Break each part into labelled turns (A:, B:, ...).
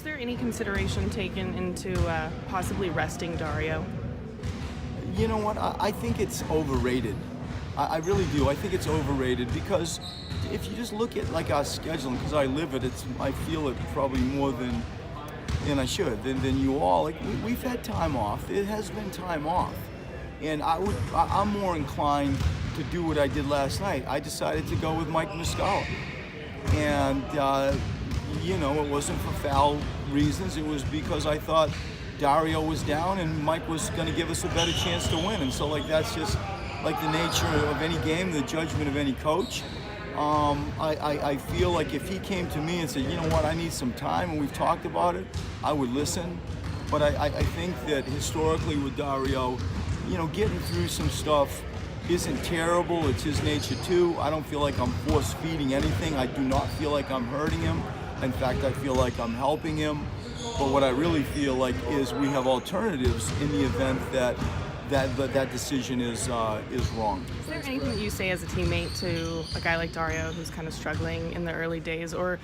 A: there any consideration taken into possibly resting Dario?
B: You know what? I think it's overrated. I really do. I think it's overrated because if you just look at like our scheduling, because I live it, I feel it probably more than I should, than you all. Like we've had time off. It has been time off, and I'm more inclined to do what I did last night. I decided to go with Mike Muscala, and it wasn't for foul reasons. It was because I thought Dario was down and Mike was going to give us a better chance to win. And so, that's just like the nature of any game, the judgment of any coach. I feel like if he came to me and said, you know what, I need some time, and we've talked about it, I would listen. But I think that historically with Dario, getting through some stuff isn't terrible. It's his nature too. I don't feel like I'm force-feeding anything. I do not feel like I'm hurting him. In fact, I feel like I'm helping him. But what I really feel like is we have alternatives in the event that decision is wrong.
A: Is there anything that you say as a teammate to a guy like Dario who's kind of struggling in the early days, or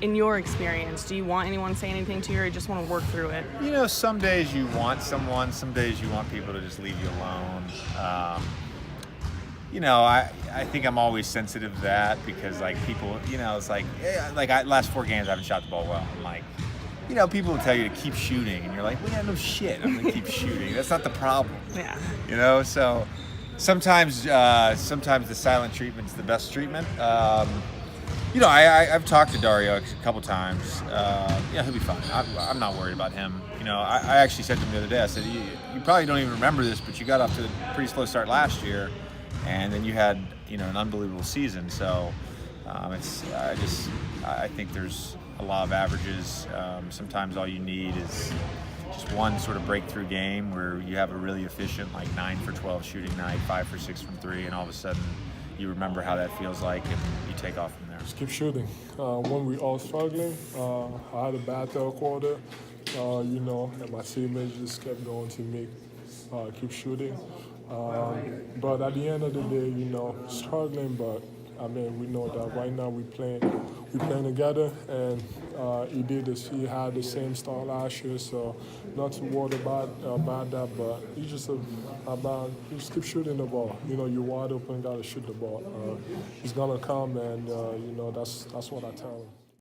A: in your experience, do you want anyone to say anything to you, or you just want to work through it?
C: Some days you want someone, some days you want people to just leave you alone. I think I'm always sensitive to that because people, it's last 4 games I haven't shot the ball well. I'm people will tell you to keep shooting, and you're like, well, yeah, no shit, I'm gonna keep shooting. That's not the problem.
A: Yeah.
C: So sometimes the silent treatment's the best treatment. I've talked to Dario a couple times. He'll be fine. I'm not worried about him. I actually said to him the other day, I said, you probably don't even remember this, but you got off to a pretty slow start last year, and then you had an unbelievable season. So I think there's a law of averages. Sometimes all you need is just one sort of breakthrough game where you have a really efficient 9 for 12 shooting night, 5 for 6 from 3, and all of a sudden you remember how that feels like and you take off from there.
D: Just keep shooting. When we all struggling, I had a bad third quarter, and my teammates just kept going to me, keep shooting. But at the end of the day, struggling, but we know that right now we playing together, and he had the same start last year, so not too worried about that. But you just keep shooting the ball. You're wide open, gotta shoot the ball. He's gonna come, and that's what I tell him.